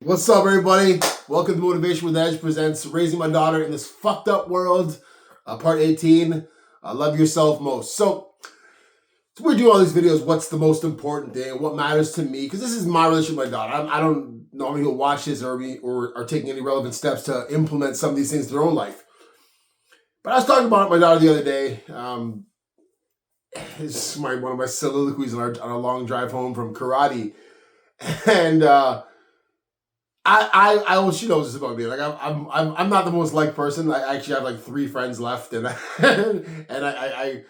What's up, everybody? Welcome to Motivation with Edge presents Raising My Daughter in This Fucked Up World, part 18, Love Yourself Most. So we're doing all these videos, what's the most important thing, what matters to me, because this is my relationship with my daughter. I don't know how many people watch this or are taking any relevant steps to implement some of these things in their own life. But I was talking about my daughter the other day. It's one of my soliloquies on our long drive home from karate. And she knows this about me. Like I'm not the most liked person. I actually have like 3 friends left, and I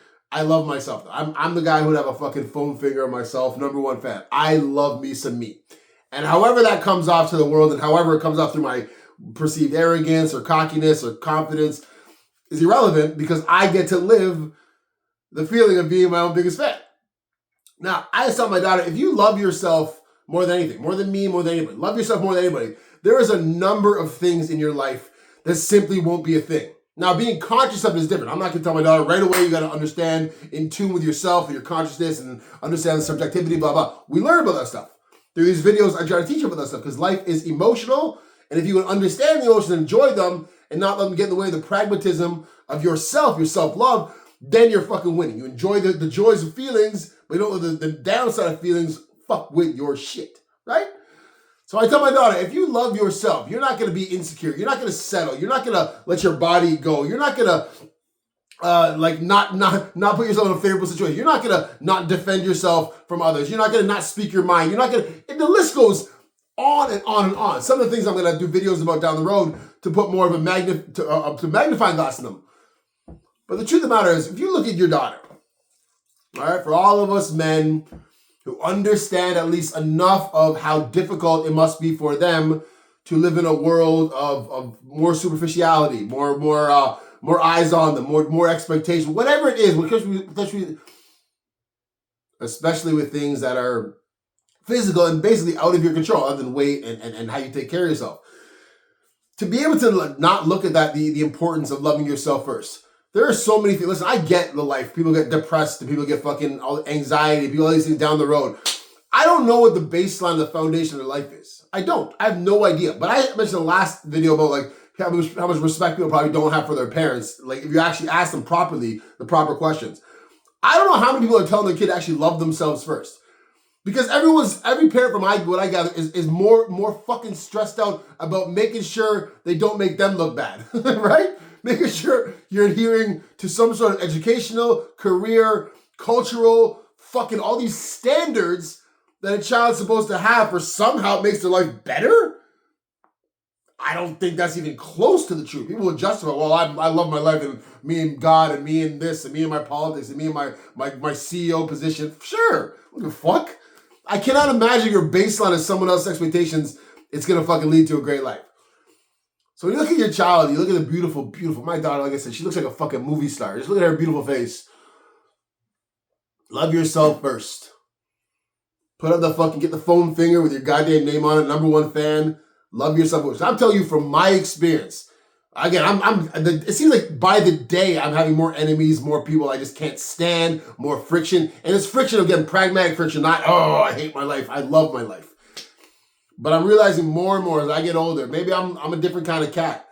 love myself. I'm the guy who would have a fucking foam finger on myself. #1 fan. I love me some me, and however that comes off to the world, and however it comes off through my perceived arrogance or cockiness or confidence, is irrelevant because I get to live the feeling of being my own biggest fan. Now, I just tell my daughter, if you love yourself more than anything, more than me, more than anybody, love yourself more than anybody, there is a number of things in your life that simply won't be a thing. Now, being conscious of it is different. I'm not going to tell my daughter right away, you got to understand, in tune with yourself and your consciousness and understand the subjectivity, blah, blah. We learn about that stuff. Through these videos, I try to teach you about that stuff because life is emotional. And if you can understand the emotions and enjoy them and not let them get in the way of the pragmatism of yourself, your self-love, then you're fucking winning. You enjoy the joys of feelings, but you don't let the downside of feelings fuck with your shit, right? So I tell my daughter, if you love yourself, you're not going to be insecure. You're not going to settle. You're not going to let your body go. You're not going to not put yourself in a favorable situation. You're not going to not defend yourself from others. You're not going to not speak your mind. You're not going to, and the list goes on and on and on. Some of the things I'm going to do videos about down the road to put more of a magnifying glass in them. But the truth of the matter is, if you look at your daughter, all right, for all of us men who understand at least enough of how difficult it must be for them to live in a world of more superficiality, more eyes on them, more expectation, whatever it is, especially with things that are physical and basically out of your control, other than weight and how you take care of yourself. To be able to not look at that, the importance of loving yourself first. There are so many things. Listen, I get the life. People get depressed and people get fucking anxiety, people all these things down the road. I don't know what the baseline, the foundation of their life is. I don't. I have no idea. But I mentioned in the last video about like how much respect people probably don't have for their parents. Like if you actually ask them properly, the proper questions. I don't know how many people are telling their kid to actually love themselves first. Because every parent from what I gather is more fucking stressed out about making sure they don't make them look bad, right? Making sure you're adhering to some sort of educational, career, cultural, fucking all these standards that a child's supposed to have for somehow it makes their life better. I don't think that's even close to the truth. People will justify, well, I love my life and me and God and me and this and me and my politics and me and my CEO position. Sure, what the fuck? I cannot imagine your baseline of someone else's expectations, it's going to fucking lead to a great life. So when you look at your child, you look at the beautiful, beautiful, my daughter, like I said, she looks like a fucking movie star. Just look at her beautiful face. Love yourself first. Put up get the foam finger with your goddamn name on it, #1 fan. Love yourself first. I'm telling you from my experience. Again, it seems like by the day I'm having more enemies, more people I just can't stand, more friction. And it's friction, again, pragmatic friction, not, oh, I hate my life. I love my life. But I'm realizing more and more as I get older, maybe I'm a different kind of cat.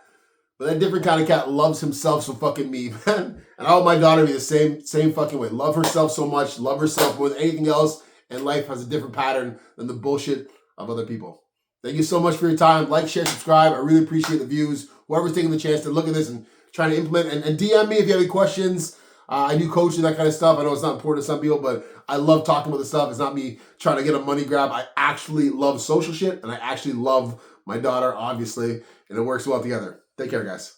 But that different kind of cat loves himself so fucking me, man. And I want my daughter to be the same fucking way. Love herself so much, love herself more than anything else, and life has a different pattern than the bullshit of other people. Thank you so much for your time. Like, share, subscribe. I really appreciate the views. Whoever's taking the chance to look at this and trying to implement, and DM me if you have any questions. I do coaching, that kind of stuff. I know it's not important to some people, but I love talking about this stuff. It's not me trying to get a money grab. I actually love social shit, and I actually love my daughter, obviously, and it works well together. Take care, guys.